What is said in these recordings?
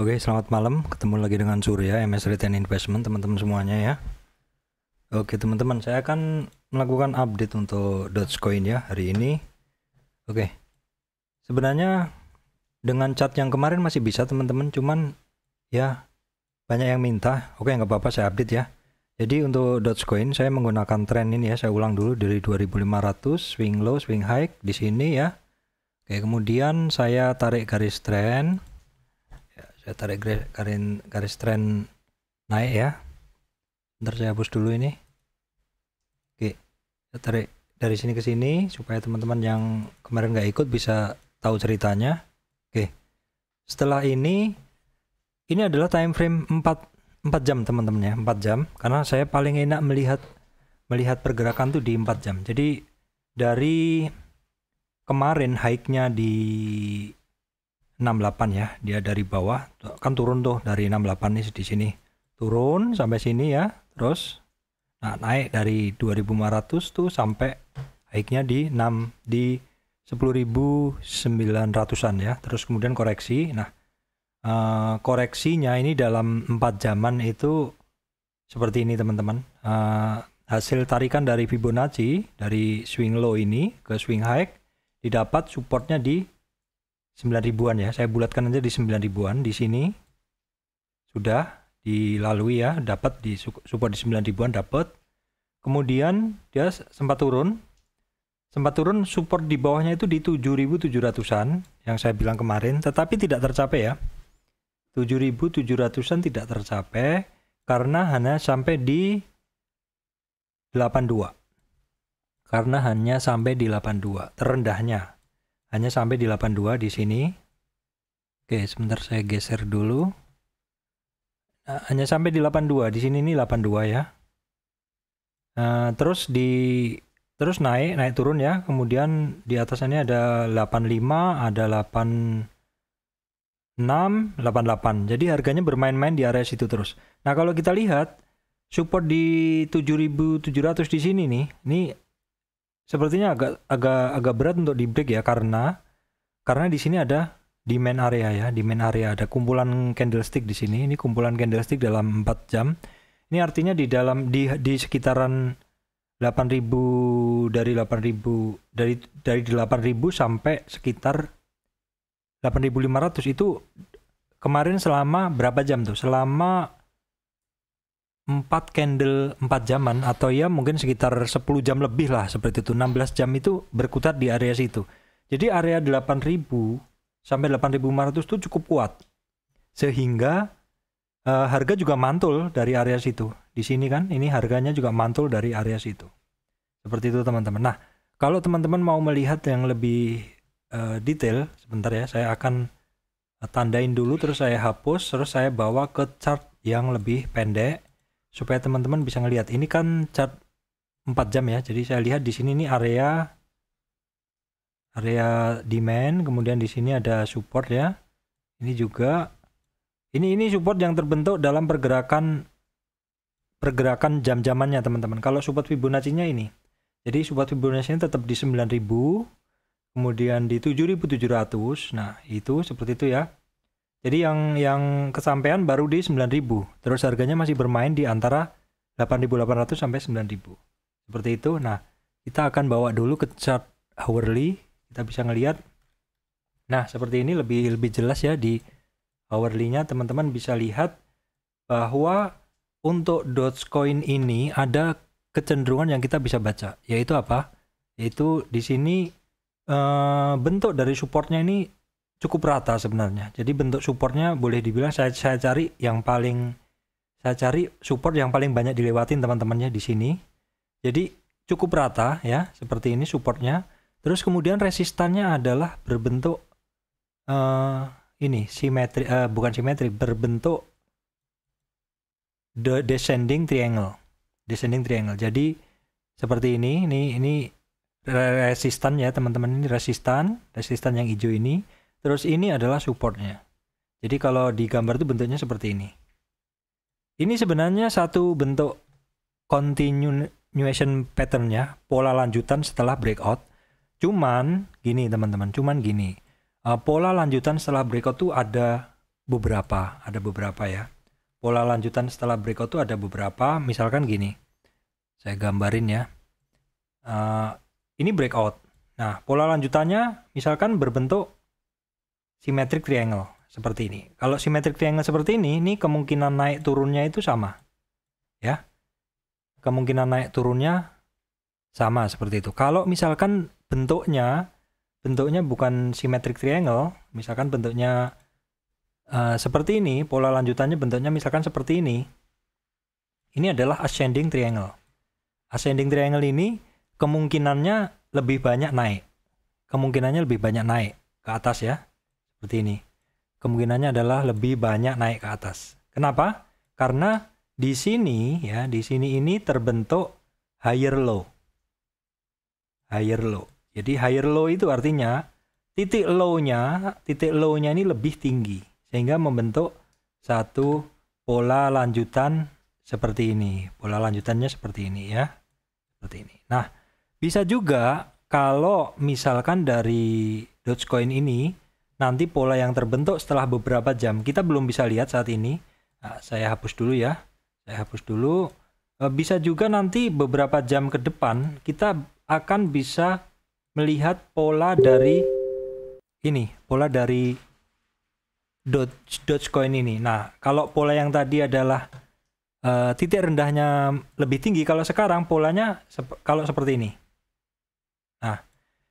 Oke, selamat malam. Ketemu lagi dengan Surya, MS Return Investment, teman-teman semuanya ya. Oke, teman-teman, saya akan melakukan update untuk Dogecoin ya hari ini. Oke, sebenarnya dengan chart yang kemarin masih bisa teman-teman, cuman ya banyak yang minta. Oke, nggak apa-apa, saya update ya. Jadi untuk Dogecoin saya menggunakan tren ini ya, saya ulang dulu dari 2500, swing low, swing high di sini ya. Oke, kemudian saya tarik garis tren. Saya tarik garis tren naik ya. Ntar saya hapus dulu ini. Oke, saya tarik dari sini ke sini supaya teman-teman yang kemarin nggak ikut bisa tahu ceritanya. Oke, setelah ini adalah time frame 4 jam teman-teman ya, 4 jam. Karena saya paling enak melihat pergerakan tuh di 4 jam. Jadi dari kemarin high-nya di 68 ya, dia dari bawah kan turun tuh dari 68 nih di sini. Turun sampai sini ya, terus naik dari 2500 tuh sampai high-nya di 10.900-an ya. Terus kemudian koreksi. Nah, koreksinya ini dalam 4 jaman itu seperti ini teman-teman. Hasil tarikan dari Fibonacci dari swing low ini ke swing high didapat supportnya di 9.000-an ya. Saya bulatkan aja di 9.000-an di sini. Sudah dilalui ya, dapat di support di 9.000-an dapat. Kemudian dia sempat turun. Support di bawahnya itu di 7.700-an yang saya bilang kemarin, tetapi tidak tercapai ya. 7.700-an tidak tercapai karena hanya sampai di 82. Karena hanya sampai di 82, terendahnya. Hanya sampai di 82 di sini. Oke, sebentar saya geser dulu. Nah, hanya sampai di 82 di sini, ini 82 ya. Terus naik turun ya. Kemudian di atasnya ada 85, ada 86, 88. Jadi harganya bermain-main di area situ terus. Nah, kalau kita lihat support di 7.700 di sini nih, ini sepertinya agak berat untuk di break ya, karena di sini ada demand area ya, ada kumpulan candlestick di sini. Ini kumpulan candlestick dalam 4 jam. Ini artinya di sekitaran 8.000 dari 8.000 sampai sekitar 8.500 itu kemarin selama berapa jam tuh? Selama 4 jaman atau ya mungkin sekitar 10 jam lebih lah seperti itu. 16 jam itu berkutat di area situ. Jadi area 8.000 sampai 8.500 itu cukup kuat. Sehingga harga juga mantul dari area situ. Di sini kan ini harganya juga mantul dari area situ. Seperti itu teman-teman. Nah, kalau teman-teman mau melihat yang lebih detail, sebentar ya, saya akan tandain dulu terus saya hapus, terus saya bawa ke chart yang lebih pendek supaya teman-teman bisa ngelihat. Ini kan chart 4 jam ya. Jadi saya lihat di sini ini area demand, kemudian di sini ada support ya. Ini juga ini support yang terbentuk dalam pergerakan jam-jamannya teman-teman. Kalau support Fibonacci-nya ini. Jadi support Fibonacci-nya tetap di 9.000, kemudian di 7.700. Nah, itu seperti itu ya. Jadi yang kesampaian baru di 9.000. Terus harganya masih bermain di antara 8.800 sampai 9.000. Seperti itu. Nah, kita akan bawa dulu ke chart hourly. Kita bisa ngelihat. Nah, seperti ini lebih jelas ya di hourly-nya. Teman-teman bisa lihat bahwa untuk Dogecoin ini ada kecenderungan yang kita bisa baca. Yaitu apa? Yaitu di sini bentuk dari supportnya ini cukup rata sebenarnya. Jadi bentuk supportnya boleh dibilang saya cari support yang paling banyak dilewatin teman-temannya di sini. Jadi cukup rata ya, seperti ini supportnya. Terus kemudian resistannya adalah berbentuk bukan simetri, berbentuk descending triangle. Jadi seperti ini resistan ya teman-teman, ini resistan yang hijau ini. Terus ini adalah supportnya. Jadi kalau di gambar itu bentuknya seperti ini. Ini sebenarnya satu bentuk continuation pattern-nya, pola lanjutan setelah breakout. Cuman gini teman-teman, pola lanjutan setelah breakout tuh ada ada beberapa ya. Pola lanjutan setelah breakout tuh ada beberapa, misalkan gini. Saya gambarin ya. Ini breakout. Nah, pola lanjutannya misalkan berbentuk symmetric triangle seperti ini. Kalau symmetric triangle seperti ini kemungkinan naik turunnya itu sama. Ya. Kemungkinan naik turunnya sama seperti itu. Kalau misalkan bentuknya bukan symmetric triangle, misalkan bentuknya seperti ini, pola lanjutannya bentuknya misalkan seperti ini. Ini adalah ascending triangle. Ascending triangle ini kemungkinannya lebih banyak naik. Kemungkinannya lebih banyak naik ke atas ya. Seperti ini. Kemungkinannya adalah lebih banyak naik ke atas. Kenapa? Karena di sini ya, di sini ini terbentuk higher low. Higher low. Jadi higher low itu artinya titik low-nya ini lebih tinggi sehingga membentuk satu pola lanjutan seperti ini. Pola lanjutannya seperti ini ya. Seperti ini. Nah, bisa juga kalau misalkan dari Dogecoin ini nanti pola yang terbentuk setelah beberapa jam, kita belum bisa lihat saat ini. Nah, saya hapus dulu ya. Saya hapus dulu. Bisa juga nanti beberapa jam ke depan kita akan bisa melihat pola dari ini, pola dari Dogecoin ini. Nah, kalau pola yang tadi adalah titik rendahnya lebih tinggi, kalau sekarang polanya kalau seperti ini. Nah,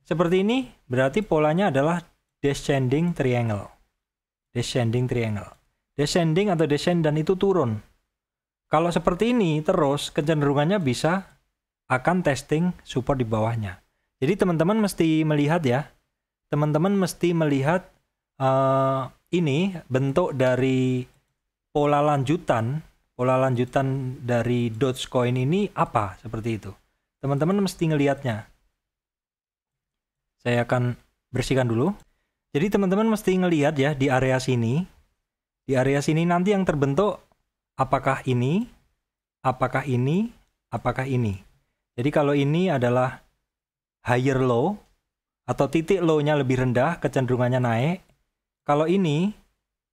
seperti ini berarti polanya adalah descending triangle. Descending triangle. Descending atau descendant itu turun. Kalau seperti ini terus kecenderungannya bisa akan testing support di bawahnya. Jadi teman-teman mesti melihat ya. Teman-teman mesti melihat ini bentuk dari pola lanjutan dari Dogecoin ini apa seperti itu. Teman-teman mesti ngelihatnya. Saya akan bersihkan dulu. Jadi teman-teman mesti ngelihat ya di area sini. Di area sini nanti yang terbentuk apakah ini, apakah ini, apakah ini. Jadi kalau ini adalah higher low atau titik low-nya lebih rendah, kecenderungannya naik. Kalau ini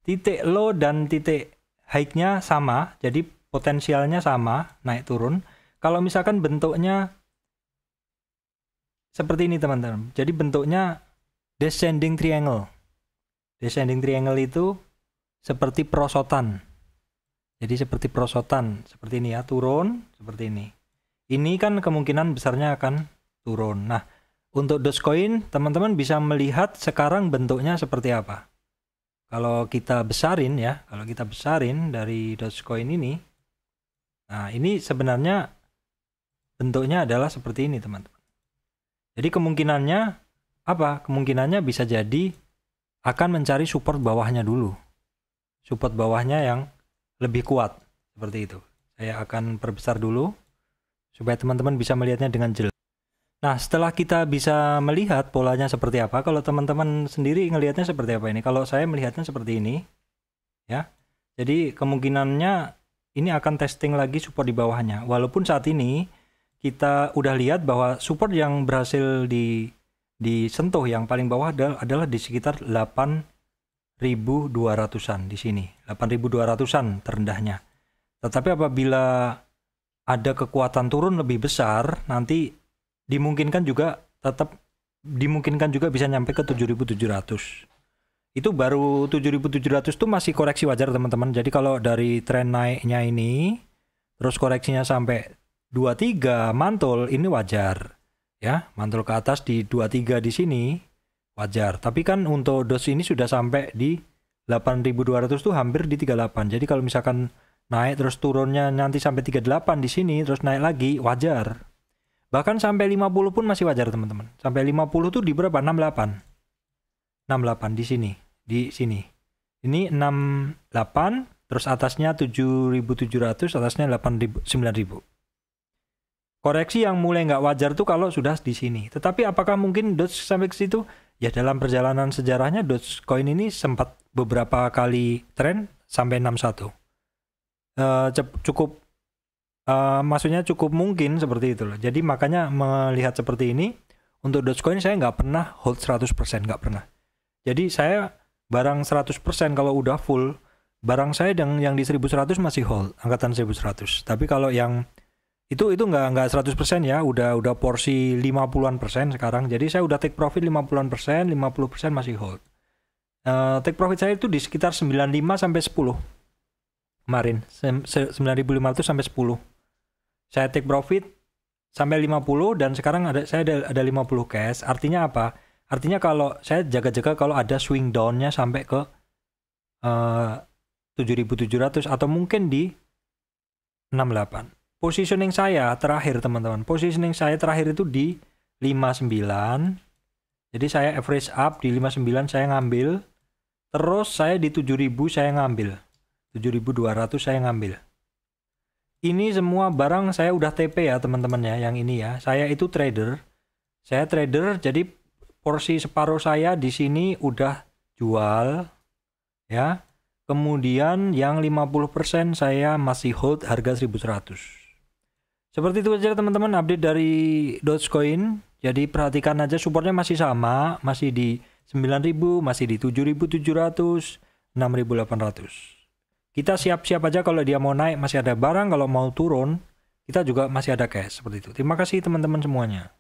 titik low dan titik high-nya sama, jadi potensialnya sama, naik turun. Kalau misalkan bentuknya seperti ini teman-teman, jadi bentuknya descending triangle. Descending triangle itu seperti perosotan. Jadi seperti perosotan, seperti ini ya, turun, seperti ini. Ini kan kemungkinan besarnya akan turun. Nah, untuk Dogecoin, teman-teman bisa melihat sekarang bentuknya seperti apa. Kalau kita besarin ya, kalau kita besarin dari Dogecoin ini, nah ini sebenarnya bentuknya adalah seperti ini teman-teman. Jadi kemungkinannya apa? Kemungkinannya bisa jadi akan mencari support bawahnya dulu. Support bawahnya yang lebih kuat, seperti itu. Saya akan perbesar dulu, supaya teman-teman bisa melihatnya dengan jelas. Nah, setelah kita bisa melihat polanya seperti apa, kalau teman-teman sendiri ngelihatnya seperti apa ini? Kalau saya melihatnya seperti ini, ya. Jadi kemungkinannya ini akan testing lagi support di bawahnya. Walaupun saat ini kita udah lihat bahwa support yang berhasil disentuh yang paling bawah adalah di sekitar 8.200-an di sini. 8.200-an terendahnya. Tetapi apabila ada kekuatan turun lebih besar, nanti dimungkinkan juga bisa nyampe ke 7.700. Itu baru 7.700 itu masih koreksi wajar teman-teman. Jadi kalau dari tren naiknya ini terus koreksinya sampai 23 mantul, ini wajar. Ya, mantul ke atas di 23 di sini wajar. Tapi kan untuk DOS ini sudah sampai di 8.200 tuh hampir di 38. Jadi kalau misalkan naik terus turunnya nanti sampai 38 di sini terus naik lagi wajar. Bahkan sampai 50 pun masih wajar teman-teman. Sampai 50 tuh di berapa? 68. 68 di sini. Di sini. Ini 68 terus atasnya 7.700, atasnya 8.000, 9.000. Koreksi yang mulai nggak wajar tuh kalau sudah di sini. Tetapi apakah mungkin Doge sampai ke situ? Ya dalam perjalanan sejarahnya Dogecoin ini sempat beberapa kali tren sampai 61. Cukup maksudnya cukup mungkin seperti itu loh. Jadi makanya melihat seperti ini untuk Dogecoin saya nggak pernah hold 100%, nggak pernah. Jadi saya barang 100% kalau udah full, barang saya yang di 1100 masih hold, angkatan 1100. Tapi kalau yang itu nggak 100% ya, udah porsi 50-an% sekarang. Jadi saya udah take profit 50-an%, 50% masih hold. Take profit saya itu di sekitar 95 sampai 10 kemarin, 9.500 sampai 10. Saya take profit sampai 50 dan sekarang saya ada 50 cash. Artinya apa? Artinya kalau saya jaga-jaga kalau ada swing down-nya sampai ke 7.700 atau mungkin di 68. Positioning saya terakhir teman-teman, positioning saya terakhir itu di 59. Jadi saya average up di 59 saya ngambil. Terus saya di 7.000 saya ngambil. 7.200 saya ngambil. Ini semua barang saya udah TP ya teman-teman ya, yang ini ya. Saya itu trader. Saya trader, jadi porsi separuh saya di sini udah jual ya. Kemudian yang 50% saya masih hold harga 1.100. Seperti itu aja teman-teman update dari Dogecoin. Jadi perhatikan aja supportnya masih sama, masih di 9.000, masih di 7.700, 6.800. Kita siap-siap aja kalau dia mau naik masih ada barang, kalau mau turun kita juga masih ada cash seperti itu. Terima kasih teman-teman semuanya.